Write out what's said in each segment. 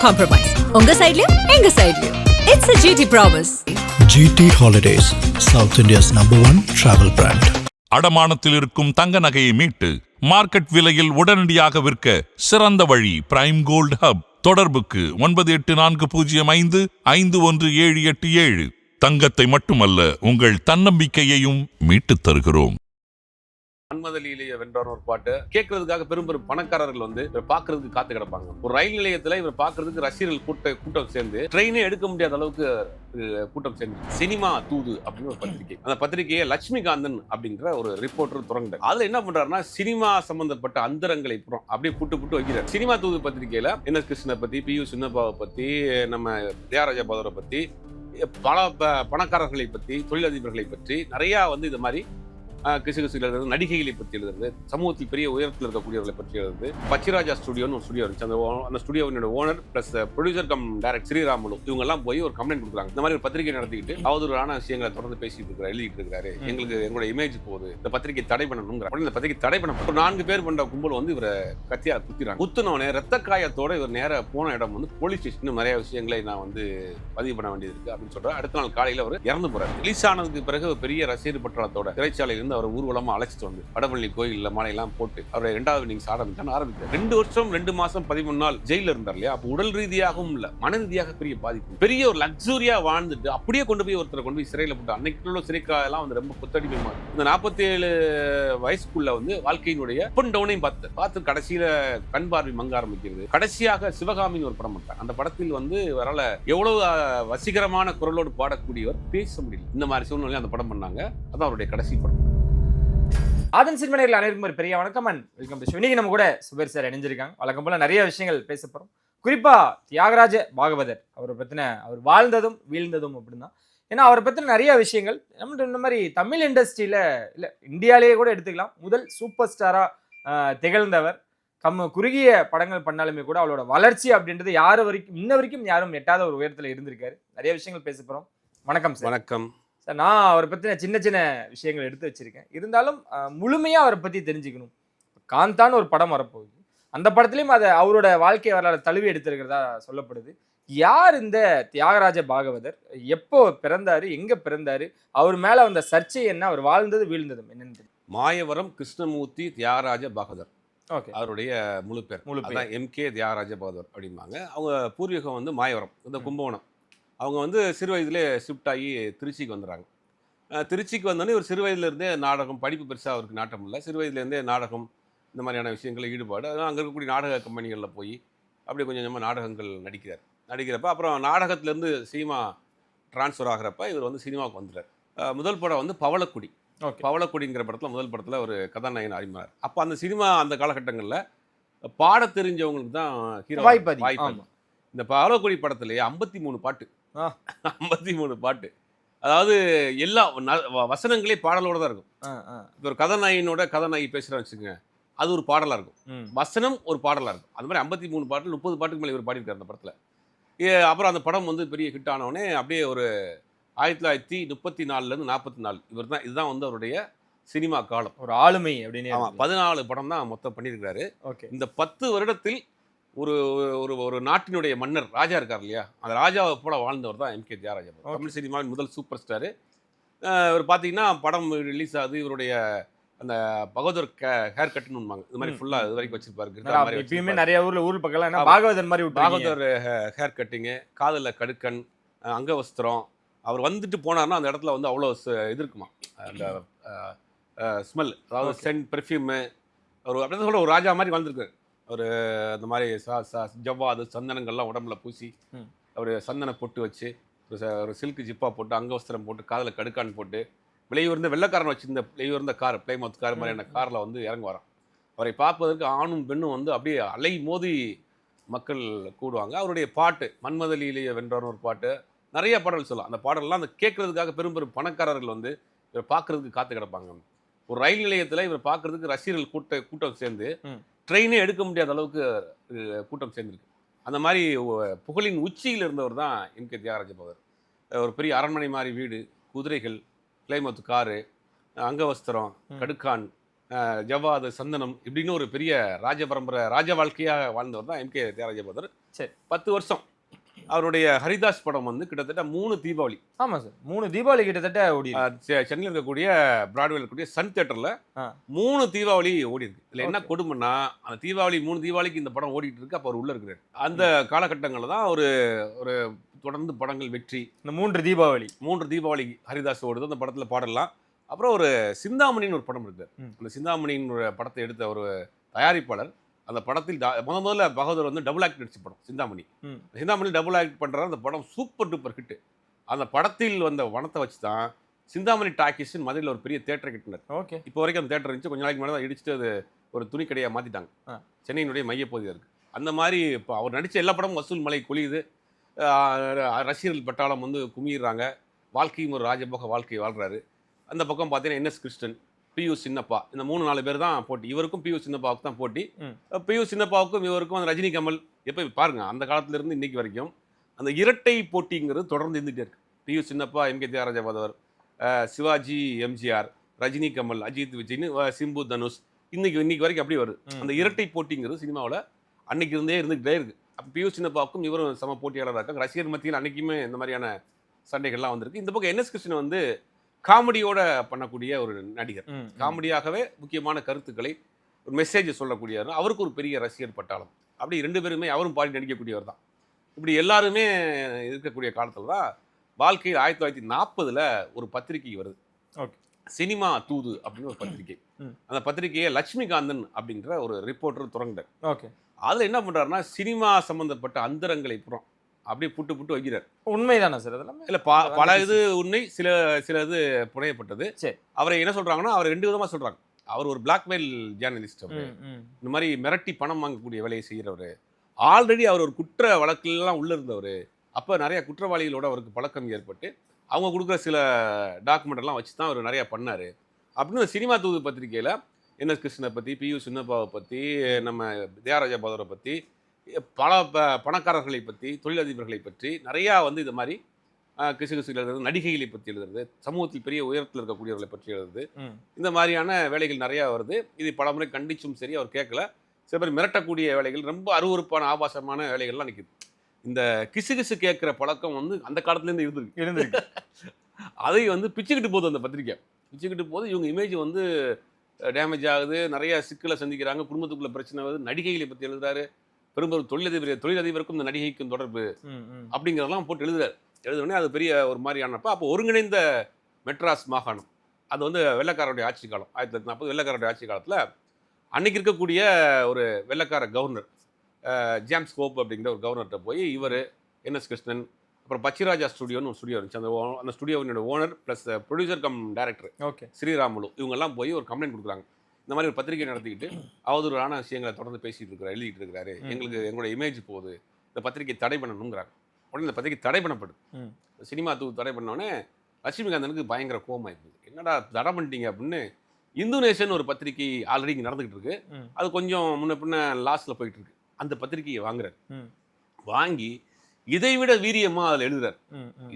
compromise. உங்க சைடுலயும் எங்க சைடுலயும். It's a GT promise. GT Holidays, South India's #1 travel brand. அடமானத்தில் இருக்கும் தங்க நகையை மீட்டு மார்க்கெட் விலையில் உடனடியாக விற்க சிறந்த வழி பிரைம் கோல்ட் ஹப். தொடர்புக்கு 9845551787. தங்கத்தை மட்டுமல்ல உங்கள் தன்னம்பிக்கையையும் மீட்டுத் தருகிறோம். மன்மதலீலையை வென்றவன் ஒரு பாட்டு கேட்கறதுக்காக பெரும் பெரும் பணக்காரர்கள் வந்து இவர் பாக்குறதுக்கு காத்து கிடப்பாங்க. ஒரு ரயில் நிலையத்துல இவர் பாக்குறதுக்கு ரசிகர்கள் கூட்டம் சேர்ந்து ட்ரெயினே எடுக்க முடியாத அளவுக்கு கூட்டம் சேர்ந்து சினிமா தூது அப்படின்னு ஒரு பத்திரிகை, அந்த பத்திரிகையை லட்சுமிகாந்தன் அப்படிங்கிற ஒரு ரிப்போர்ட்டர் தொடங்கினார். அதுல என்ன பண்றாருன்னா சினிமா சம்பந்தப்பட்ட அந்தரங்களை அப்படியே புட்டு வைக்கிறார். சினிமா தூது பத்திரிகையில என் எஸ் கிருஷ்ணனை பத்தி, பி யு சின்னப்பாவை பத்தி, நம்ம தியாகராஜ பாதரை பத்தி, பல பணக்காரர்களை பத்தி, தொழிலதிபர்களை பற்றி நிறைய வந்து இது மாதிரி கிசுகிசுல எழுதுறது, நடிகைகளை பற்றி எழுதுறது, சமூகத்தில் பெரிய உயரத்தில் இருக்கக்கூடியவர்களை பற்றி எழுதுறது. பச்சிராஜா ஸ்டுடியோன்னு ஒரு ஸ்டுடியோ இருந்துச்சு. அந்த ஸ்டுடியோவினோட owner plus producer cum director Sriramulu இவங்க எல்லாம் போய் ஒரு கம்ப்ளைண்ட் கொடுக்குறாங்க. இந்த மாதிரி ஒரு பத்திரிகை நடத்திக்கிட்டு அவதூறான விஷயங்களை தொடர்ந்து பேசிட்டு இருக்கிறார், எழுதிட்டு இருக்காரு, எங்களோட இமேஜ் போகுது, இந்த பத்திரிகை தடை பண்ணணுங்கிற. இந்த பத்திரிகை தடை பண்ண 4 பேர் பண்ற கும்பல் வந்து இவரை கத்தியா குத்திறாங்க. குத்துனவனே ரத்த காயத்தோட இவர் நேர போன இடம் வந்து போலீஸ் ஸ்டேஷன். நிறைய விஷயங்களை நான் வந்து பதிவு பண்ண வேண்டியது இருக்கு அப்படின்னு சொல்றாரு. அடுத்த நாள் காலையில அவர் இறந்து போறாரு. ரிலீஸ் ஆனதுக்கு பிறகு பெரிய ரசிகர் பட்டாளத்தோட சிறைச்சாலையில் இருந்து அவர் ஊர்வலமா அழைச்சிட்டு வந்து வடபள்ளி கோயில்ல மாலையெல்லாம் போட்டு அவரை 2வது இன்னிங்ஸ் ஆரம்பித்தார். 2 வருஷம் 2 மாசம் 13 நாள் ஜெயில இருந்தார் இல்லையா. அப்ப உடல் ரீதியாகவும் இல்ல, மன ரீதியாக பெரிய பாதிப்பு. பெரிய ஒரு லக்ஸூரியா வாழ்ந்துட்டு அப்படியே கொண்டு போய் ஒருத்தரை கொண்டு போய் சிறையில போட்டு அன்னைக்கு உள்ள சிறைக்காலாம் வந்து ரொம்ப புத்தடிமையா இந்த 47 வயசுக்குள்ள வந்து வாழ்க்கையினுடைய அப் அண்ட் டவுனையும் பார்த்து கடைசியில கண் பார்வை மங்க ஆரம்பிக்கிறது. கடைசியாக சிவகாமின்னு ஒரு படம் பண்ணார். அந்த படத்தில் வந்து வரல எவ்வளவு வசீகரமான குரலோடு பாடக்கூடியவர், பேச முடியல. இந்த மாதிரி சூழ்நிலை அந்த படம் பண்ணாங்க. அதான் அவருடைய கடைசி படம். ஆதன் சினிமனையில் அனைவருக்கும் ஒரு பெரிய வணக்கம் அண்ட் வெல்கம் டு ஷோ. இன்னைக்கு நம்ம கூட சுபேர் சார் இணைஞ்சிருக்காங்க. வழக்கம் போல நிறைய விஷயங்கள் பேச போகிறோம். குறிப்பாக தியாகராஜ பாகவதர் அவரை பற்றின, அவர் வாழ்ந்ததும் வீழ்ந்ததும் அப்படின்னு தான். ஏன்னா அவரை பற்றின நிறைய விஷயங்கள் நம்ம இந்த மாதிரி தமிழ் இண்டஸ்ட்ரியில் இல்லை இந்தியாவிலேயே கூட எடுத்துக்கலாம். முதல் சூப்பர் ஸ்டாராக திகழ்ந்தவர். குறுகிய படங்கள் பண்ணாலுமே கூட அவளோட வளர்ச்சி அப்படின்றது இன்ன வரைக்கும் யாரும் எட்டாத ஒரு உயரத்தில் இருந்திருக்காரு. நிறைய விஷயங்கள் பேச போகிறோம். வணக்கம் சார். வணக்கம் சார். நான் அவரை பற்றின சின்ன சின்ன விஷயங்கள் எடுத்து வச்சிருக்கேன். இருந்தாலும் முழுமையாக அவரை பற்றி தெரிஞ்சுக்கணும். காந்தான்னு ஒரு படம் வரப்போகுது. அந்த படத்துலையும் அதை அவரோட வாழ்க்கை வரலாறு தழுவி எடுத்திருக்கிறதா சொல்லப்படுது. யார் இந்த தியாகராஜ பாகவதர்? எப்போ பிறந்தாரு? எங்கே பிறந்தாரு? அவர் மேலே வந்த சர்ச்சை என்ன? அவர் வாழ்ந்தது வீழ்ந்ததும் என்னன்னு? மாயவரம் கிருஷ்ணமூர்த்தி தியாகராஜ பாகவதர். ஓகே. அவருடைய முழு பேர் MK தியாகராஜ பாகவதர் அப்படிம்பாங்க. அவங்க பூர்வீகம் வந்து மாயவரம், இந்த கும்பகோணம். அவங்க வந்து சிறு வயதிலே ஷிஃப்ட் ஆகி திருச்சிக்கு வந்துடுறாங்க. திருச்சிக்கு வந்தோடனே ஒரு சிறு வயதுலேருந்தே நாடகம், படிப்பு பெருசாக அவருக்கு நாட்டம் இல்லை. சிறு வயதுலேருந்தே நாடகம் இந்த மாதிரியான விஷயங்களில் ஈடுபாடு. அதனால் அங்கே இருக்கக்கூடிய நாடக கம்பெனிகளில் போய் அப்படியே கொஞ்சம் கொஞ்சமாக நாடகங்கள் நடிக்கிறப்ப அப்புறம் நாடகத்திலேருந்து சினிமா ட்ரான்ஸ்ஃபர் ஆகிறப்ப இவர் வந்து சினிமாவுக்கு வந்துடுறார். முதல் படம் வந்து பவளக்குடி. பவளக்குடிங்கிற படத்தில் முதல் படத்தில் ஒரு கதாநாயகன் அறிமுறார். அப்போ அந்த சினிமா அந்த காலகட்டங்களில் பாட தெரிஞ்சவங்களுக்கு தான் ஹீரோ வாய்ப்பு. இந்த பவளக்குடி படத்துலேயே 53 பாட்டு. 53 பாட்டு. அதாவது எல்லா வசனங்களே பாடலோட தான் இருக்கும். இப்போ ஒரு கதாநாயகி பேசுகிறேன்னு வச்சுக்கோங்க, அது ஒரு பாடலாக இருக்கும். வசனம் ஒரு பாடலாக இருக்கும். அந்த மாதிரி 53 பாட்டு, 30 பாட்டுக்கு மேலே இவர் பாடியிருக்காரு அந்த படத்தில். அப்புறம் அந்த படம் வந்து பெரிய ஹிட் ஆனவுடனே அப்படியே ஒரு 1934லேருந்து 44 இதுதான் வந்து அவருடைய சினிமா காலம், ஒரு ஆளுமை அப்படின்னு. 14 படம் தான் மொத்தம் பண்ணியிருக்கிறாரு. இந்த 10 வருடத்தில் ஒரு ஒரு நாட்டினுடைய மன்னர் ராஜா இருக்கார் இல்லையா, அந்த ராஜாவை போல வாழ்ந்தவர் தான் MK தியாகராஜ. தமிழ் சினிமாவின் முதல் சூப்பர் ஸ்டாரு. இவர் பார்த்தீங்கன்னா படம் ரிலீஸ் ஆகுது, இவருடைய அந்த பகவதர் ஹேர் கட்டுன்னு இது மாதிரி ஃபுல்லாக இது வரைக்கும் வச்சிருப்பாரு. எப்பயுமே நிறைய ஊர் பக்கம் பாகவதர் மாதிரி பாகவதர் ஹேர் கட்டிங்கு, காதலில் கடுக்கன், அங்கவஸ்திரம். அவர் வந்துட்டு போனார்னா அந்த இடத்துல வந்து அவ்வளோ இது இருக்குமா, அந்த ஸ்மெல், அதாவது சென்ட் பெர்ஃப்யூமு. அவர் அப்படின்னு சொல்ல ஒரு ராஜா மாதிரி வாழ்ந்துருக்காரு. அவர் அந்த மாதிரி ஜவ்வாது சந்தனங்கள்லாம் உடம்புல பூசி, அவர் சந்தன பொட்டு வச்சு, ஒரு சில்க் ஜிப்பா போட்டு, அங்கவஸ்திரம் போட்டு, காதில் கடுக்கான் போட்டு, விலையுயர்ந்த வெள்ளக்காரன் வச்சிருந்த விலையுயர்ந்த கார், பிளைமவுத் கார் மாதிரியான காரில் வந்து இறங்க வரான். அவரை பார்ப்பதற்கு ஆணும் பெண்ணும் வந்து அப்படியே அலை மோதி மக்கள் கூடுவாங்க. அவருடைய பாட்டு மன்மதலீலையை வென்றவன் ஒரு பாட்டு, நிறைய பாடல் சொல்லலாம். அந்த பாடல்லாம் அந்த கேட்கறதுக்காக பெரும் பெரும் பணக்காரர்கள் வந்து இவர் பார்க்கறதுக்கு காத்து கிடப்பாங்க. ஒரு ரயில் நிலையத்தில் இவர் பார்க்கறதுக்கு ரசிகர்கள் கூட்டம் சேர்ந்து ட்ரெயினே எடுக்க முடியாத அளவுக்கு கூட்டம் சேர்ந்துருக்கு. அந்த மாதிரி புகழின் உச்சியில் இருந்தவர் தான் MK தியாகராஜ பாகவதர். ஒரு பெரிய அரண்மனை மாதிரி வீடு, குதிரைகள், பிளைமவுத் காரு, அங்கவஸ்திரம், கடுக்கான், ஜவ்வாது சந்தனம் இப்படின்னு ஒரு பெரிய ராஜ பரம்பரை ராஜ வாழ்க்கையாக வாழ்ந்தவர் தான் எம்கே தியாகராஜ பாகவதர். சரி. 10 வருஷம் அவருடைய ஹரிதாஸ் படம் வந்து கிட்டத்தட்ட 3 தீபாவளி. ஆமா சார், 3 தீபாவளி கிட்டத்தட்ட ஓடி சென்னையில் இருக்கக்கூடிய பிராட்வேல இருக்கக்கூடிய சன் தியேட்டர்ல 3 தீபாவளி ஓடி இருக்கு. இதுல என்ன கொடுமைன்னா, அந்த தீபாவளி 3 தீபாவளிக்கு இந்த படம் ஓடிட்டு இருக்கு. அப்ப அவர் உள்ள இருக்கிறார். அந்த காலகட்டங்களில் தான் ஒரு ஒரு தொடர்ந்து படங்கள் வெற்றி. இந்த 3 தீபாவளி ஹரிதாஸ் ஓடுது. அந்த படத்துல பாடலாம். அப்புறம் ஒரு சிந்தாமணின்னு ஒரு படம் இருக்கு. அந்த சிந்தாமணின்னு ஒரு படத்தை எடுத்த ஒரு தயாரிப்பாளர் அந்த படத்தில் முதல்ல பகவதர் வந்து டபுள் ஆக்ட் நடிச்ச படம் சிந்தாமணி. சிந்தாமணி டபுள் ஆக்ட் பண்றாரு. அந்த படம் சூப்பர் டூப்பர் ஹிட். அந்த படத்தில் வந்த வனத்தை வச்சு தான் சிந்தாமணி டாக்கீஸ் மதுரையில் ஒரு பெரிய தேட்டரை கட்டினார். ஓகே. இப்போ வரைக்கும் அந்த தேட்டர் இருந்துச்சு. கொஞ்ச நாளைக்கு மேலே தான் இடிச்சுட்டு அது ஒரு துணி கடையாக மாற்றிட்டாங்க. சென்னையினுடைய மையப்பகுதியாக இருக்குது. அந்த மாதிரி இப்போ அவர் நடித்த எல்லா படமும் வசூல் மலை கொளியுது. ரசிகர்கள் பட்டாளம் வந்து குமிடுறாங்க. வாழ்க்கையும் ஒரு ராஜபோக வாழ்க்கையை வாழ்கிறாரு. அந்த பக்கம் பார்த்தீங்கன்னா என்எஸ் கிருஷ்ணன், பியூ சின்னப்பா, இந்த 3-4 பேர் தான் போட்டி. இவருக்கும் பியூ சின்னப்பாவுக்கு தான் போட்டி. பியூ சின்னப்பாவுக்கும் இவருக்கும் அந்த ரஜினி கமல் எப்போ பாருங்க அந்த காலத்துல இருந்து இன்னைக்கு வரைக்கும் அந்த இரட்டை போட்டிங்கிறது தொடர்ந்து இருந்துகிட்டே இருக்கு. பியூ சின்னப்பா, எம்கே தியாகராஜ பாகவதர், சிவாஜி எம்ஜிஆர், ரஜினி கமல், அஜித் விஜய்னு, சிம்பு தனுஷ், இன்னைக்கு வரைக்கும் அப்படியே வருது. அந்த இரட்டை போட்டிங்கிறது சினிமாவில் அன்னைக்கு இருந்தே இருந்துகிட்டே இருக்கு. அப்போ பியூ சின்னப்பாவுக்கும் இவரும் சம போட்டியாளராக இருக்காங்க. ரசிகர் மத்தியில் அன்னைக்குமே இந்த மாதிரியான சண்டைகள்லாம் வந்திருக்கு. இந்த பக்கம் என்எஸ் கிருஷ்ணன் வந்து காமெடியோட பண்ணக்கூடிய ஒரு நடிகர். காமெடியாகவே முக்கியமான கருத்துக்களை ஒரு மெசேஜ் சொல்லக்கூடியவர். அவருக்கு ஒரு பெரிய ரசிகர் பட்டாளம். அப்படி 2 பேருமே அவரும் பாடி நடிக்கக்கூடியவர் தான். இப்படி எல்லாருமே இருக்கக்கூடிய காலத்தில் தான் வாழ்க்கையில் 1940 ஒரு பத்திரிகை வருது. சினிமா தூது அப்படின்னு ஒரு பத்திரிகை. அந்த பத்திரிகையை லட்சுமிகாந்தன் அப்படிங்கிற ஒரு ரிப்போர்ட்டர் தொடங்கினார். ஓகே. அதில் என்ன பண்ணுறாருன்னா, சினிமா சம்பந்தப்பட்ட அந்தரங்களை புறம் அப்படியே புட்டு வைக்கிறார். உண்மைதானா சார் அதெல்லாம்? இல்லை, பல இது உண்மை, சில இது புனையப்பட்டது. சரி. அவரை என்ன சொல்றாங்கன்னா, அவர் 2 விதமா சொல்றாங்க. அவர் ஒரு பிளாக்மெயில் ஜேர்னலிஸ்ட். இந்த மாதிரி மிரட்டி பணம் வாங்கக்கூடிய வேலையை செய்கிறவர். ஆல்ரெடி அவர் ஒரு குற்ற வழக்குலாம் உள்ள இருந்தவர். அப்போ நிறைய குற்றவாளிகளோட அவருக்கு பழக்கம் ஏற்பட்டு அவங்க கொடுக்குற சில டாக்குமெண்ட் எல்லாம் வச்சு தான் அவர் நிறைய பண்ணாரு அப்படின்னு சினிமா தூது பத்திரிகையில் என்எஸ் கிருஷ்ணனை பற்றி, பியூ சின்னப்பாவை பற்றி, நம்ம தியாகராஜ பாகவதரை பற்றி, பல பணக்காரர்களை பற்றி, தொழிலதிபர்களை பற்றி நிறையா வந்து இது மாதிரி கிசுகிசு எழுதுறது, நடிகைகளை பற்றி எழுதுறது, சமூகத்தில் பெரிய உயரத்தில் இருக்கக்கூடியவர்களை பற்றி எழுதுறது, இந்த மாதிரியான வேலைகள் நிறையா வருது. இது பல முறை கண்டிச்சும் சரி அவர் கேட்கல. சில பேர் மிரட்டக்கூடிய வேலைகள், ரொம்ப அருவருப்பான ஆபாசமான வேலைகள்லாம் நிற்குது. இந்த கிசுகிசு கேட்குற பழக்கம் வந்து அந்த காலத்துலேருந்து இருந்திருக்கு. அதை வந்து பிச்சுக்கிட்டு போகுது அந்த பத்திரிக்கை. பிச்சுக்கிட்டு போது இவங்க இமேஜ் வந்து டேமேஜ் ஆகுது. நிறைய சிக்கலை சந்திக்கிறாங்க. குடும்பத்துக்குள்ள பிரச்சனை வருது. நடிகைகளை பற்றி எழுதுறாரு. பெரும்பெரும் தொழிலதிபருக்கும் இந்த நடிகைக்கும் தொடர்பு அப்படிங்கிறதெல்லாம் போட்டு எழுதுனே அது பெரிய ஒரு மாதிரியானப்போ அப்போ ஒருங்கிணைந்த மெட்ராஸ் மாகாணம் அது வந்து வெள்ளைக்காரருடைய ஆட்சி காலம். 1940 வெள்ளைக்காரருடைய ஆட்சி காலத்தில் அன்னைக்கு இருக்கக்கூடிய ஒரு வெள்ளைக்கார கவர்னர் ஜேம்ஸ் ஹோப் அப்படிங்கிற ஒரு கவர்னர்கிட்ட போய் இவர் என்எஸ் கிருஷ்ணன், அப்புறம் பச்சிராஜா ஸ்டுடியோன்னு ஒரு ஸ்டுடியோ இருந்துச்சு. அந்த ஸ்டுடியோவினோட owner plus producer cum director Sriramulu இவங்கெல்லாம் போய் ஒரு கம்ப்ளைண்ட் கொடுக்குறாங்க. இந்த மாதிரி ஒரு பத்திரிகை நடத்திக்கிட்டு அவதூறான விஷயங்களை தொடர்ந்து பேசிட்டு இருக்கிறார், எழுதிட்டு இருக்கிறாரு, எங்களோட இமேஜ் போகுது, இந்த பத்திரிகை தடை பண்ணணுங்கிறாங்க. உடனே இந்த பத்திரிகை தடை பண்ணப்படுது. சினிமா தடை பண்ணோடனே லட்சுமிகாந்தனுக்கு பயங்கர கோபம் ஆயிடுது. என்னடா தடை பண்ணிட்டீங்க அப்படின்னு. இந்து நேஷன் ஒரு பத்திரிகை ஆல்ரெடி இங்கே நடந்துகிட்டு இருக்கு. அது கொஞ்சம் முன்ன பின்ன லாஸ்ட்ல போயிட்டு இருக்கு. அந்த பத்திரிகையை வாங்குறாரு. வாங்கி இதை விட வீரியமா அதில் எழுதுறாரு.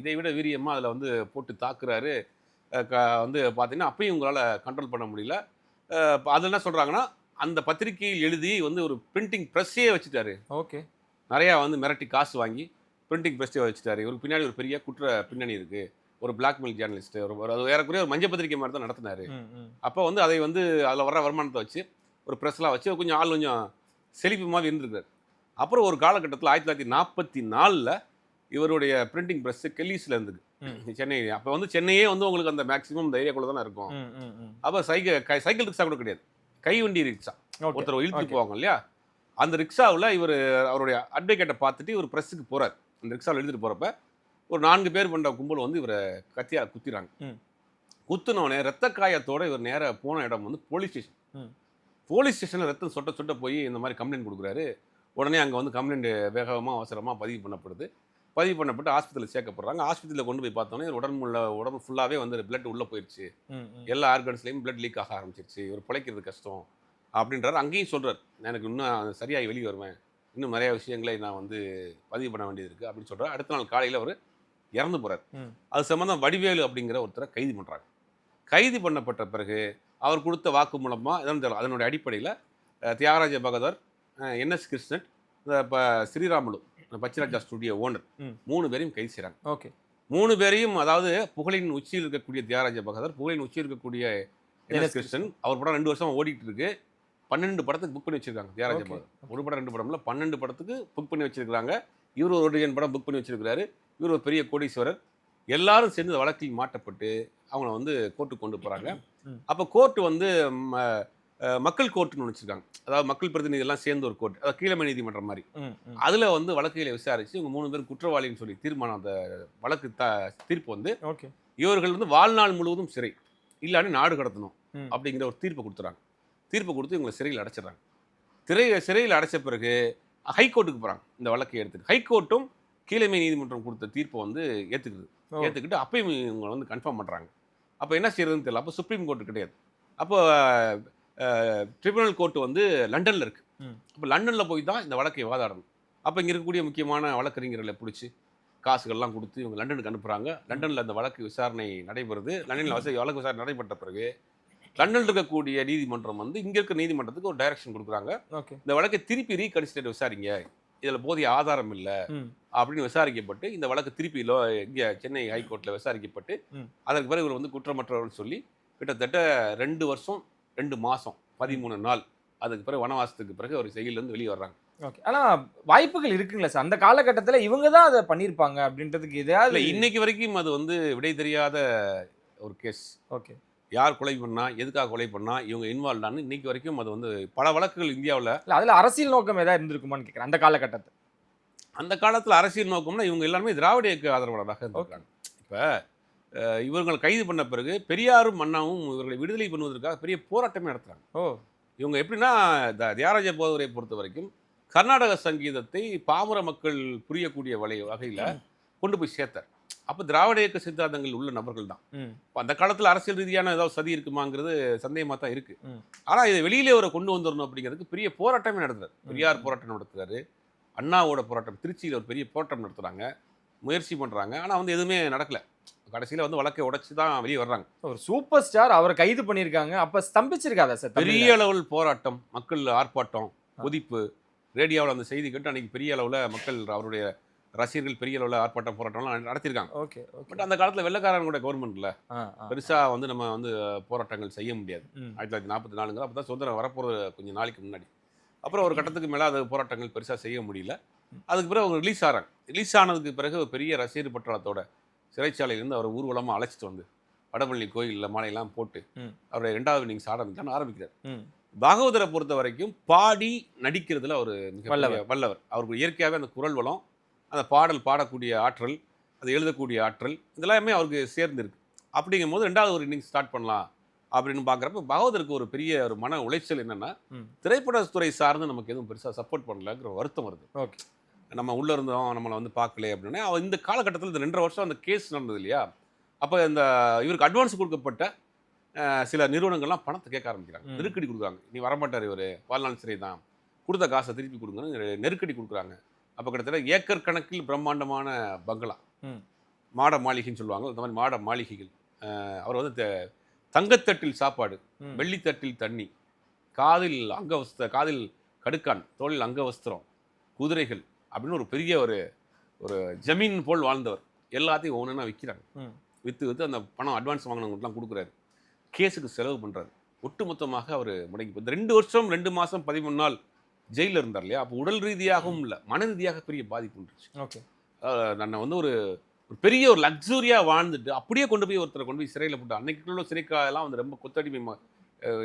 இதை விட வீரியமா அதில் வந்து போட்டு தாக்குறாரு. வந்து பார்த்தீங்கன்னா அப்பயும் உங்களால் கண்ட்ரோல் பண்ண முடியல. அதில் என்ன சொல்கிறாங்கன்னா, அந்த பத்திரிகையில் எழுதி வந்து ஒரு பிரிண்டிங் ப்ரெஸ்ஸே வச்சுட்டாரு. ஓகே. நிறையா வந்து மிரட்டி காசு வாங்கி பிரிண்டிங் ப்ரெஸ்ஸே வச்சுட்டாரு. இவருக்கு பின்னாடி ஒரு பெரிய குற்ற பின்னணி இருக்குது. ஒரு பிளாக்மெயில் ஜேர்னலிஸ்ட், அது ஏறக்குறைய ஒரு மஞ்சள் பத்திரிகை மாதிரி தான் நடத்தினார். அப்போ வந்து அதை வந்து அதில் வர வருமானத்தை வச்சு ஒரு ப்ரெஸ்லாம் வச்சு கொஞ்சம் ஆள் கொஞ்சம் செழிப்பு மாதிரி இருந்திருக்காரு. அப்புறம் ஒரு காலகட்டத்தில் 1944 இவருடைய பிரிண்டிங் ப்ரெஸ்ஸு கெல்லிஸில் இருந்தது சென்னை. அப்போ வந்து சென்னையே வந்து உங்களுக்கு அந்த மேக்ஸிமம் இந்த ஏரியாக்குள்ள தானே இருக்கும். அப்போ சைக்கிள் ரிக்ஷா கூட கிடையாது, கை வண்டி ரிக்ஷா. ஒருத்தர் இழுத்துட்டு போவாங்க இல்லையா, அந்த ரிக்ஷாவில் இவர் அவருடைய அட்வொகேட்டை பார்த்துட்டு ஒரு ப்ரெஸ்ஸுக்கு போகிறார். அந்த ரிக்ஷாவில் எழுதிட்டு போகிறப்ப ஒரு 4 பேர் பண்ண கும்பல் வந்து இவரை கத்தியாக குத்திறாங்க. குத்துனோடனே ரத்த காயத்தோடு இவர் நேராக போன இடம் வந்து போலீஸ் ஸ்டேஷன். போலீஸ் ஸ்டேஷனில் ரத்தம் சொட்ட போய் இந்த மாதிரி கம்ப்ளைண்ட் கொடுக்குறாரு. உடனே அங்கே வந்து கம்ப்ளைண்ட் வேகமாக அவசரமாக பதிவு பண்ணப்படுது. பதிவு பண்ணப்பட்டு ஆஸ்பத்திரியில் சேர்க்கப்படுறாங்க. ஆஸ்பத்திரியில் கொண்டு போய் பார்த்தோன்னே உடம்பு ஃபுல்லாகவே வந்து பிளட் உள்ளே போயிடுச்சு. எல்லா ஆர்கன்ஸ்லேயும் பிளட் லீக் ஆக ஆரம்பிச்சிருச்சு. இவர் பிழைக்கிறது கஷ்டம் அப்படின்றாரு. அங்கேயும் சொல்கிறார், எனக்கு இன்னும் சரியாகி வெளியே வருவேன், இன்னும் நிறையா விஷயங்களை நான் வந்து பதிவு பண்ண வேண்டியது இருக்குது அப்படின்னு சொல்கிறார். அடுத்த நாள் காலையில் அவர் இறந்து போகிறார். அது சம்பந்தம் வடிவேலு அப்படிங்கிற ஒருத்தரை கைது பண்ணுறாங்க. கைது பண்ணப்பட்ட பிறகு அவர் கொடுத்த வாக்கு மூலமாக அதனுடைய அடிப்படையில் தியாகராஜ பகதர், NS கிருஷ்ணன், இப்போ ஸ்ரீராமுலு பச்சராஜா ஸ்டுடியோ ஓனர் 3 பேரையும் கைது செய்கிறாங்க. ஓகே. 3 பேரையும், அதாவது புகழின் உச்சியில் இருக்கக்கூடிய தியாகராஜ பகதர், புகழின் உச்சியில் இருக்கக்கூடிய NS கிருஷ்ணன். அவர் படம் 2 வருஷமா ஓடிட்டு இருக்கு. 12 படத்துக்கு புக் பண்ணி வச்சிருக்காங்க தியாகராஜ பகதர். ஒரு படம் 2 படம்ல 12 படத்துக்கு புக் பண்ணி வச்சிருக்காங்க. இவர் ஒரு டஜன் படம் புக் பண்ணி வச்சிருக்காரு. இவர் ஒரு பெரிய கோடீஸ்வரர். எல்லாரும் சேர்ந்து வழக்கில் மாட்டப்பட்டு அவங்கள வந்து கோர்ட்டுக்கு கொண்டு போறாங்க. அப்போ கோர்ட் வந்து மக்கள் கோர்ட்டுன்னு வச்சிருக்காங்க. அதாவது மக்கள் பிரதிநிதி எல்லாம் சேர்ந்து ஒரு கோர்ட், அதாவது கீழமை நீதிமன்றம் மாதிரி. அதுல வந்து வழக்குகளை விசாரிச்சு இவங்க 3 பேர் குற்றவாளின்னு சொல்லி தீர்மானம், அந்த வழக்கு தீர்ப்பு வந்து இவர்கள் வந்து வாழ்நாள் முழுவதும் சிறை, இல்லாட்டி நாடு கடத்தணும் அப்படிங்கிற ஒரு தீர்ப்பை கொடுத்துறாங்க. தீர்ப்பு கொடுத்து இவங்களை சிறையில் அடைச்சிடறாங்க. சிறையில் அடைச்ச பிறகு ஹைகோர்ட்டுக்கு போகிறாங்க. இந்த வழக்கை எடுத்துட்டு ஹைகோர்ட்டும் கீழமை நீதிமன்றம் கொடுத்த தீர்ப்பை வந்து ஏற்றுக்கிட்டு அப்பயும் இவங்க வந்து கன்ஃபார்ம் பண்ணுறாங்க. அப்போ என்ன செய்யறதுன்னு தெரியல. அப்போ சுப்ரீம் கோர்ட்டு கிடையாது. அப்போ ட்ரிபியூனல் கோர்ட்டு வந்து லண்டனில் இருக்குது. அப்போ லண்டனில் போய் தான் இந்த வழக்கை வாதாடணும். அப்போ இங்கே இருக்கக்கூடிய முக்கியமான வழக்கறிஞர்களை பிடிச்சி காசுகள்லாம் கொடுத்து இவங்க லண்டனுக்கு அனுப்புகிறாங்க. லண்டனில் அந்த வழக்கு விசாரணை நடைபெறுது. லண்டனில் வழக்கு விசாரணை நடைபெற்ற பிறகு லண்டனில் இருக்கக்கூடிய நீதிமன்றம் வந்து இங்கே இருக்க நீதிமன்றத்துக்கு ஒரு டைரக்ஷன் கொடுக்குறாங்க. இந்த வழக்கை திருப்பி ரீகன்சிடர் விசாரிங்க, இதில் போதிய ஆதாரம் இல்லை அப்படின்னு விசாரிக்கப்பட்டு இந்த வழக்கு திருப்பி இங்கே சென்னை ஹைகோர்ட்டில் விசாரிக்கப்பட்டு அதற்கு பிறகு இவர் வந்து குற்றமற்றவர்கள் சொல்லி கிட்டத்தட்ட 2 வருஷம் 2 மாதம் 13 நாள் அதுக்கு பிறகு வனவாசத்துக்கு பிறகு அவர் செயலிலேருந்து வெளியே வர்றாங்க. ஓகே. ஆனால் வாய்ப்புகள் இருக்குங்களா சார் அந்த காலகட்டத்தில் இவங்க தான் அதை பண்ணியிருப்பாங்க அப்படின்றதுக்கு? எதாவது இன்னைக்கு வரைக்கும் அது வந்து விடை தெரியாத ஒரு கேஸ். ஓகே. யார் கொலை பண்ணா, எதுக்காக கொலை பண்ணா, இவங்க இன்வால்வ்டான்னு இன்னைக்கு வரைக்கும் அது வந்து பல வழக்குகள் இந்தியாவில். இல்லை, அதில் அரசியல் நோக்கம் ஏதாவது இருந்திருக்குமான்னு கேட்குறேன் அந்த காலகட்டத்தில். அந்த காலத்தில் அரசியல் நோக்கம்னா இவங்க எல்லாருமே திராவிட இயக்க ஆதரவாளராக இருந்திருக்காங்க. இப்போ இவர்கள் கைது பண்ண பிறகு பெரியாரும் அண்ணாவும் இவர்களை விடுதலை பண்ணுவதற்காக பெரிய போராட்டமே நடத்துறாங்க. இவங்க எப்படின்னா தியாகராஜ பகதூரை பொறுத்த வரைக்கும் கர்நாடக சங்கீதத்தை பாமர மக்கள் புரியக்கூடிய வகையில் கொண்டு போய் சேர்த்தார். அப்போ திராவிட இயக்க சித்தாந்தங்கள் உள்ள நபர்கள் தான். அந்த காலத்தில் அரசியல் ரீதியான ஏதாவது சதி இருக்குமாங்கிறது சந்தேகமாக தான் இருக்கு. ஆனால் இதை வெளியிலே அவரை கொண்டு வந்துடணும் அப்படிங்கிறதுக்கு பெரிய போராட்டமே நடத்துறாரு. பெரியார் போராட்டம் நடத்துறாரு, அண்ணாவோட போராட்டம், திருச்சியில் ஒரு பெரிய போராட்டம் நடத்துறாங்க, முயற்சி பண்ணுறாங்க. ஆனால் வந்து எதுவுமே நடக்கல. கடைசியில் வந்து வழக்கை உடைச்சு தான் வெளியே வர்றாங்க. ஒரு சூப்பர் ஸ்டார் அவரை கைது பண்ணியிருக்காங்க. அப்போ ஸ்தம்பிச்சிருக்காதா சார்? பெரிய அளவில் போராட்டம், மக்கள் ஆர்ப்பாட்டம், கொதிப்பு, ரேடியோவில் அந்த செய்தி கேட்டு அன்னைக்கு பெரிய அளவில் மக்கள், அவருடைய ரசிகர்கள் பெரிய அளவில் ஆர்ப்பாட்டம் போராட்டம்லாம் நடத்திருக்காங்க. ஓகே. பட் அந்த காலத்தில் வெள்ளக்காரன் கூட கவர்மெண்ட்ல பெருசாக வந்து நம்ம வந்து போராட்டங்கள் செய்ய முடியாது. 1944 அப்போ தான் சுதந்திரம் வரப்போகிற கொஞ்சம் நாளைக்கு முன்னாடி. அப்புறம் ஒரு கட்டத்துக்கு மேலே அது போராட்டங்கள் பெருசாக செய்ய முடியல. அதுக்கு பிறகு அவங்க ரிலீஸ் ஆகிறாங்க. ரிலீஸ் ஆனதுக்கு பிறகு ஒரு பெரிய ரசிகர் பட்டாளத்தோட சிறைச்சாலையிலேருந்து அவர் ஊர்வலமாக அழைச்சிட்டு வந்து வடபழனி கோயிலில் மாலையெல்லாம் போட்டு அவருடைய 2வது இன்னிங்ஸ் ஆரம்பிக்கிறார். பாகவதரை பொறுத்த வரைக்கும் பாடி நடிக்கிறதுல அவர் வல்லவர். அவருக்கு இயற்கையாகவே அந்த குரல் வளம், அந்த பாடல் பாடக்கூடிய ஆற்றல், அது எழுதக்கூடிய ஆற்றல், இதெல்லாமே அவருக்கு சேர்ந்துருக்கு. அப்படிங்கும் போது 2வது ஒரு இன்னிங்ஸ் ஸ்டார்ட் பண்ணலாம் அப்படின்னு பார்க்குறப்ப பாகவதருக்கு ஒரு பெரிய ஒரு மன உளைச்சல் என்னென்னா, திரைப்படத்துறை சார்ந்து நமக்கு எதுவும் பெருசாக சப்போர்ட் பண்ணலங்கிற வருத்தம் வருது. ஓகே. நம்ம உள்ளே இருந்தோம், நம்மளை வந்து பார்க்கல அப்படின்னா. அவன் இந்த காலகட்டத்தில் இந்த 2.5 வருஷம் அந்த கேஸ் நடந்தது இல்லையா, அப்போ இந்த இவருக்கு அட்வான்ஸ் கொடுக்கப்பட்ட சில நிறுவனங்கள்லாம் பணத்தை கேட்க ஆரம்பிக்கிறாங்க, நெருக்கடி கொடுக்குறாங்க. நீ வரமாட்டார், இவர் வாழ்நாள் சிறை தான், கொடுத்த காசை திருப்பி கொடுங்கன்னு நெருக்கடி கொடுக்குறாங்க. அப்போ கிட்டத்தட்ட ஏக்கர் கணக்கில் பிரம்மாண்டமான பங்களா, மாட மாளிகைன்னு சொல்லுவாங்க, அந்த மாதிரி மாட மாளிகைகள். அவர் வந்து தங்கத்தட்டில் சாப்பாடு, வெள்ளித்தட்டில் தண்ணி, காதில் காதில் கடுக்கான், தோளில் அங்கவஸ்திரம், குதிரைகள் அப்படின்னு ஒரு பெரிய ஒரு ஜமீன் போல் வாழ்ந்தவர். எல்லாத்தையும் ஒவ்வொன்றா விற்கிறாங்க. விற்று அந்த பணம் அட்வான்ஸ் வாங்கினவங்களுக்குலாம் கொடுக்குறாரு. கேஸுக்கு செலவு பண்ணுறாரு. ஒட்டுமொத்தமாக அவர் முடங்கி இந்த 2 வருஷம் 2 மாதம் 13 நாள் ஜெயிலில் இருந்தார் இல்லையா, அப்போ உடல் ரீதியாகவும் இல்லை, மன ரீதியாக பெரிய பாதிப்பு இருந்துச்சு. ஓகே. நான் வந்து ஒரு பெரிய ஒரு லக்ஸூரியாக வாழ்ந்துட்டு அப்படியே கொண்டு போய் ஒருத்தரை கொண்டு போய் சிறையில் போட்டு, அன்னைக்குள்ள சிறைக்காலெல்லாம் வந்து ரொம்ப கொத்தடிமை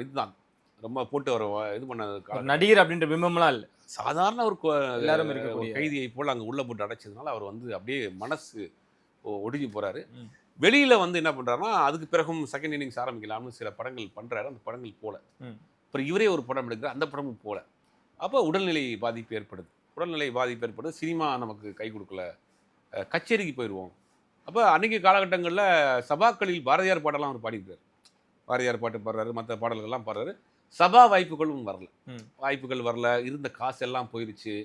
இதுதான், ரொம்ப போட்டு வர இது பண்ண நடிகர் அப்படின்ற பிம்பம்லாம் இல்லை, சாதாரண ஒரு எல்லாரும் கைதியை போல் அங்கே உள்ளே போட்டு அடைச்சதுனால அவர் வந்து அப்படியே மனசு ஒடுங்கி போகிறாரு. வெளியில் வந்து என்ன பண்ணுறாருன்னா, அதுக்கு பிறகும் செகண்ட் இன்னிங்ஸ் ஆரம்பிக்கலாம்னு சில படங்கள் பண்ணுறாரு. அந்த படங்கள் போல. அப்புறம் இவரே ஒரு படம் எடுக்கிறார், அந்த படமும் போல. அப்போ உடல்நிலை பாதிப்பு ஏற்படுது. சினிமா நமக்கு கை கொடுக்கல, கச்சேரிக்கு போயிடுவோம். அப்போ அன்றைக்கி காலகட்டங்களில் சபாக்களில் பாரதியார் பாடலாம் அவர் பாடிக்கிறார். பாரதியார் பாட்டு பாடுறாரு, மற்ற பாடல்கள்லாம் பாடுறாரு. சபா வாய்ப்புகள் வரல, இருந்த காசு எல்லாம் போயிடுச்சு,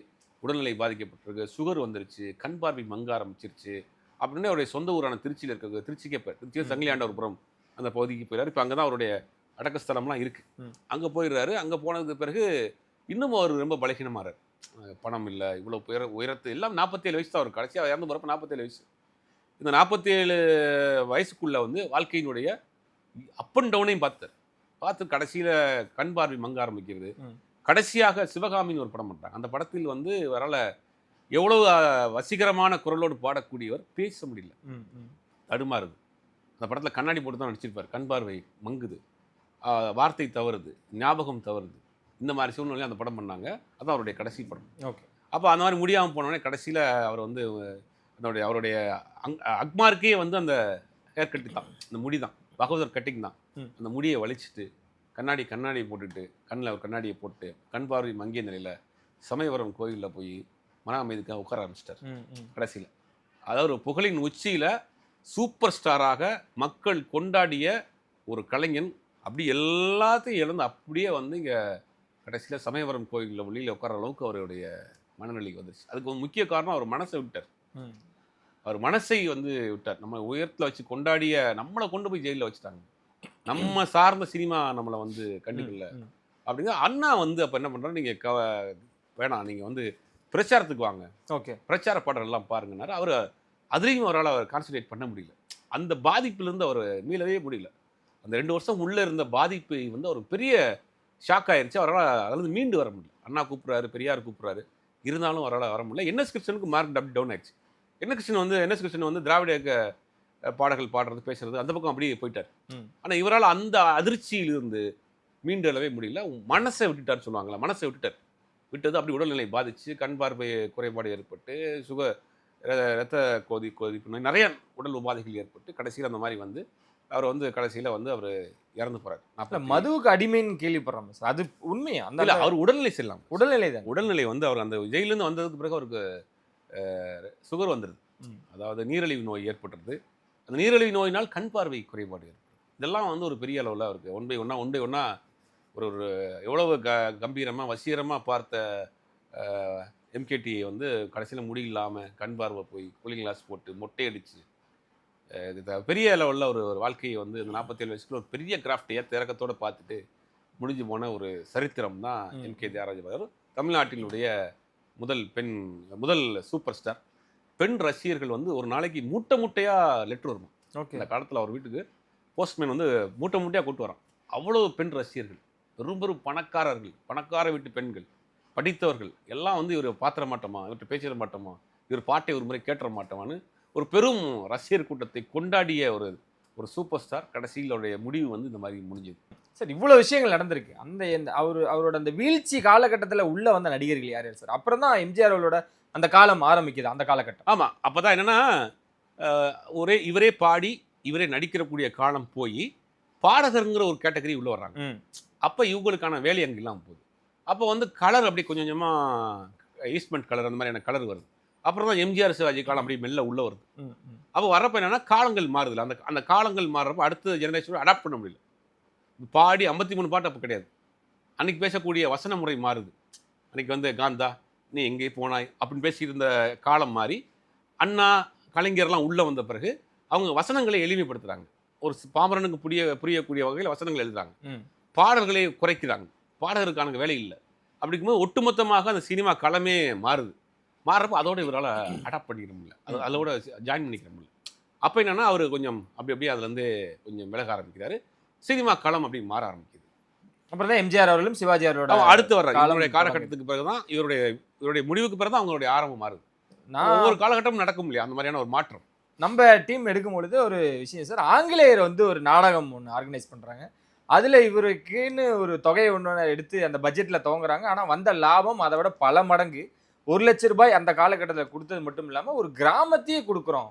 உடல்நிலை பாதிக்கப்பட்டிருக்கு, சுகர் வந்துருச்சு, கண் பார்வை மங்க ஆரம்பிச்சிருச்சு அப்படின்னு அவருடைய சொந்த ஊரான திருச்சியில் திருச்சிக்கே திருச்சி சங்கிலியாண்டவர்புரம் அந்த பகுதிக்கு போயிறாரு. இப்போ அங்கே தான் அவருடைய அடக்கஸ்தலம்லாம் இருக்கு. ம். அங்கே போயிடுறாரு. அங்கே போனதுக்கு பிறகு இன்னும் அவர் ரொம்ப பலகீனமாறாரு. பணம் இல்லை, இவ்வளோ உயரத்து எல்லாம் 47 வயசு தான் அவர் கடைசியாக இறந்து போகிறப்ப 47 வயசு. இந்த 47 வயசுக்குள்ள வந்து வாழ்க்கையினுடைய அப் அண்ட் டவுனையும் பார்த்து கடைசியில் கண் பார்வை மங்க ஆரம்பிக்கிறது. கடைசியாக சிவகாமின்னு ஒரு படம் பண்ணுறாங்க. அந்த படத்தில் வந்து வரல எவ்வளவு வசீகரமான குரலோடு பாடக்கூடியவர், பேச முடியல, தடுமாறுது. அந்த படத்தில் கண்ணாடி போட்டு தான் நடிச்சிருப்பார். கண் பார்வை மங்குது, வார்த்தை தவறுது, ஞாபகம் தவறுது. இந்த மாதிரி சூழ்நிலையும் அந்த படம் பண்ணாங்க. அதான் அவருடைய கடைசி படம். ஓகே. அப்போ அந்த மாதிரி முடியாமல் போனோடனே கடைசியில் அவர் வந்து அவருடைய அக்மார்க்கே வந்து அந்த ஹேர் கட்டி தான், அந்த முடி தான், பகவதர் கட்டிங் தான். அந்த முடியை வலிச்சிட்டு கண்ணாடி போட்டுட்டு கண்ணில் ஒரு கண்ணாடியை போட்டு கண் பார்வை மங்கிய நிலையில் சமயபுரம் கோயிலில் போய் மன அமைதிக்காக உட்கார ஆரம்பிச்சிட்டார் கடைசியில். அதாவது ஒரு புகழின் உச்சியில் சூப்பர் ஸ்டாராக மக்கள் கொண்டாடிய ஒரு கலைஞன் அப்படி எல்லாத்தையும் இழந்து அப்படியே வந்து இங்கே கடைசியில் சமயபுரம் கோயிலில் வெளியில் உட்கார அளவுக்கு அவருடைய மனநிலைக்கு வந்துருச்சு. அதுக்கு ஒரு முக்கிய காரணம் அவர் மனசை விட்டார். அவர் மனசை வந்து விட்டார். நம்ம உயரத்தில் வச்சு கொண்டாடிய நம்மளை கொண்டு போய் ஜெயிலில் வச்சுட்டாங்க. நம்ம சார்ந்த சினிமா நம்மளை வந்து கண்டுக்கல அப்படிங்கிற அண்ணா வந்து அப்போ என்ன பண்ணுறாரு, நீங்கள் வேணாம், நீங்கள் வந்து பிரச்சாரத்துக்கு வாங்க, ஓகே, பிரச்சார பாடல் எல்லாம் பாருங்கன்னாரு. அவர் அதுலேயும் அவரால் அவர் கான்சன்ட்ரேட் பண்ண முடியல. அந்த பாதிப்பிலிருந்து அவர் மீளவே முடியல. அந்த 2 வருஷம் உள்ளே இருந்த பாதிப்பு வந்து ஒரு பெரிய ஷாக் ஆயிடுச்சு. அவரால் அதிலிருந்து மீண்டு வர முடியல. அண்ணா கூப்பிட்றாரு, பெரியார் கூப்பிட்றாரு, இருந்தாலும் அவரால் வர முடியல. என்எஸ் கிருஷ்ணனுக்கு மார்க் டப் டவுன் ஆயிடுச்சு. என்எஸ் கிருஷ்ணன் வந்து திராவிட இயக்க பாடல்கள் பாடுறது, பேசுறது அந்த பக்கம் அப்படியே போயிட்டார். ஆனால் இவரால் அந்த அதிர்ச்சியிலிருந்து மீண்டு எழவே முடியல. மனசை விட்டுட்டார்னு சொல்லுவாங்களா, மனசை விட்டது அப்படி உடல்நிலை பாதிச்சு, கண் பார்வை குறைபாடு ஏற்பட்டு, இரத்த கொதிப்பு நோய், நிறைய உடல் உபாதைகள் ஏற்பட்டு கடைசியில் அந்த மாதிரி வந்து அவர் வந்து கடைசியில் வந்து அவர் இறந்து போகிறார். மதுவுக்கு அடிமைன்னு கேள்விப்படுறோம் சார், அது உண்மையா? அந்த இல்லை, அவர் உடல்நிலை செல்லாம், உடல்நிலை வந்து அவர் அந்த ஜெயிலேருந்து வந்ததுக்கு பிறகு அவருக்கு சுகர் வந்துடுது. அதாவது நீரிழிவு நோய் ஏற்பட்டுருது. அந்த நீரிழிவு நோயினால் கண் பார்வை குறைபாடு ஏற்படுது. இதெல்லாம் வந்து ஒரு பெரிய அளவில் அவருக்கு ஒன் பை ஒன்னா ஒரு எவ்வளவு கம்பீரமாக வசீகரமாக பார்த்த எம்கேடியை வந்து கடைசியில் முடியில்லாமல் கண் பார்வை போய் கூலிங் கிளாஸ் போட்டு மொட்டை அடித்து பெரிய லெவலில் ஒரு வாழ்க்கையை வந்து இந்த 47 வயசுக்குள்ள ஒரு பெரிய கிராஃப்ட் இறக்கத்தோடு பார்த்துட்டு முடிஞ்சு போன ஒரு சரித்திரம் தான் எம்கே தியாகராஜ. தமிழ்நாட்டினுடைய முதல் சூப்பர் ஸ்டார். பெண் ரசிகர்கள் வந்து ஒரு நாளைக்கு மூட்டையாக லெட்டர் வரும். இந்த காலத்தில் அவர் வீட்டுக்கு போஸ்ட்மேன் வந்து மூட்டையாக கூட்டு வரான். அவ்வளோ பெண் ரசிகர்கள், பெரும் பணக்கார வீட்டு பெண்கள், படித்தவர்கள் எல்லாம் வந்து இவர் பாத்திர மாட்டோமா, இவர்கிட்ட பேசிட மாட்டோமா, இவர் பாட்டை ஒரு முறை கேட்டுற மாட்டோமான்னு ஒரு பெரும் ரசிகர் கூட்டத்தை கொண்டாடிய ஒரு சூப்பர் ஸ்டார். கடைசியில் அவருடைய முடிவு வந்து இந்த மாதிரி முடிஞ்சது. சார், இவ்வளோ விஷயங்கள் நடந்திருக்கு. அவரோட அந்த வீழ்ச்சி காலகட்டத்தில் உள்ள வந்த நடிகர்கள் யார் சார்? அப்புறம் தான் எம்ஜிஆர் அவரோட அந்த காலம் ஆரம்பிக்குது, அந்த காலகட்டம். ஆமாம், அப்போ தான் என்னென்னா இவரே பாடி இவரே நடிக்கிறக்கூடிய காலம் போய் பாடகருங்கிற ஒரு கேட்டகரி உள்ளே வர்றாங்க. அப்போ இவங்களுக்கான வேலை அங்கே இல்லாமல் போகுது. அப்போ வந்து கலர் அப்படி கொஞ்சம் கொஞ்சமாக ஈஸ்ட்மெண்ட் கலர் அந்த மாதிரியான கலர் வருது. அப்புறம் தான் எம்ஜிஆர் சிவாஜி காலம் அப்படி மெல்ல உள்ளே வருது. அப்போ வரப்போ என்னென்னா காலங்கள் மாறுதில்ல. அந்த காலங்கள் மாறுறப்போ அடுத்த ஜெனரேஷனோட அடாப்ட் பண்ண முடியல. பாடி 53 பாட்டு அப்போ கிடையாது. அன்றைக்கி பேசக்கூடிய வசன முறை மாறுது. அன்றைக்கி வந்து காந்தா நீ எங்கே போனாய் அப்படின்னு பேசிட்டு இருந்த காலம் மாறி அண்ணா கலைஞர்லாம் உள்ளே வந்த பிறகு அவங்க வசனங்களை எளிமைப்படுத்துகிறாங்க. ஒரு பாமரனுக்கு புரியக்கூடிய வகையில் வசனங்கள் எழுதுறாங்க. பாடல்களை குறைக்கிறாங்க. பாடகருக்கான வேலை இல்லை. அப்படி இருக்கும்போது ஒட்டுமொத்தமாக அந்த சினிமா களமே மாறுறப்போ அதோட இவரால் அடாப்ட் பண்ணிக்கிற முடியல, அதோட ஜாயின் பண்ணிக்கிற முடியல. அப்போ என்னென்னா அவர் கொஞ்சம் அப்படியே அதுலேருந்து கொஞ்சம் விலக ஆரம்பிக்கிறாரு. சினிமா களம் அப்படி மாற ஆரம்பிக்குது. அப்புறம் தான் எம்ஜிஆர் அவர்களும் சிவாஜி அவரோட அடுத்து வர்றாரு. இவருடைய காலகட்டத்துக்கு பிறகு தான் இவருடைய முடிவுக்கு பிறகு தான் அவங்களுடைய ஆரம்பம் மாறுது. ஒவ்வொரு காலகட்டமும் நடக்கும் இல்லையா அந்த மாதிரியான ஒரு மாற்றம். நம்ம டீம் எடுக்கும் பொழுது ஒரு விஷயம் சார், ஆங்கிலேயர் வந்து ஒரு நாடகம் ஒன்று ஆர்கனைஸ் பண்ணுறாங்க. அதில் இவருக்குன்னு ஒரு தொகையை ஒன்று எடுத்து அந்த பட்ஜெட்டில் துவங்குறாங்க. ஆனால் வந்த லாபம் அதை விட பல மடங்கு 1 லட்ச ரூபாய் அந்த காலகட்டத்தில் கொடுத்தது மட்டும் இல்லாமல் ஒரு கிராமத்தையே கொடுக்குறோம்,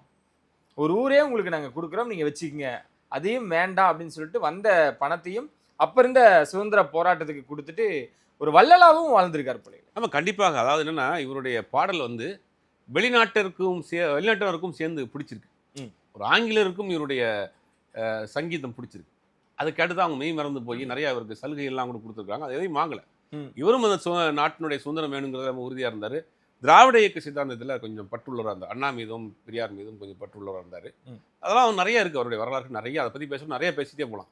ஒரு ஊரே உங்களுக்கு நாங்கள் கொடுக்குறோம், நீங்கள் வச்சுக்கோங்க, அதையும் வேண்டாம் அப்படின்னு சொல்லிட்டு வந்த பணத்தையும் அப்போ இருந்த சுதந்திர போராட்டத்துக்கு கொடுத்துட்டு ஒரு வள்ளலாகவும் வாழ்ந்திருக்கார் போல. நம்ம கண்டிப்பாக, அதாவது என்னென்னா இவருடைய பாடல் வந்து வெளிநாட்டவருக்கும் சேர்ந்து பிடிச்சிருக்கு. ஒரு ஆங்கிலேயருக்கும் இவருடைய சங்கீதம் பிடிச்சிருக்கு. அதுக்கடுத்து தான் அவங்க மெய் மறந்து போய் நிறைய அவருக்கு சலுகைகள்லாம் கூட கொடுத்துருக்காங்க. அது எதையும் வாங்கலை. இவரும் அந்த நாட்டினுடைய சுதந்திரம் வேணுங்கிறத உறுதியாக இருந்தார். திராவிட இயக்க சித்தாந்தத்தில் கொஞ்சம் பற்றுள்ளவராக இருந்தார். அண்ணா மீதும் பெரியார் மீதும் கொஞ்சம் பற்றுள்ளவராக இருந்தார். அதெல்லாம் நிறைய இருக்குது அவருடைய வரலாறு நிறைய. அதை பற்றி பேசணும், நிறைய பேசிட்டே போகலாம்.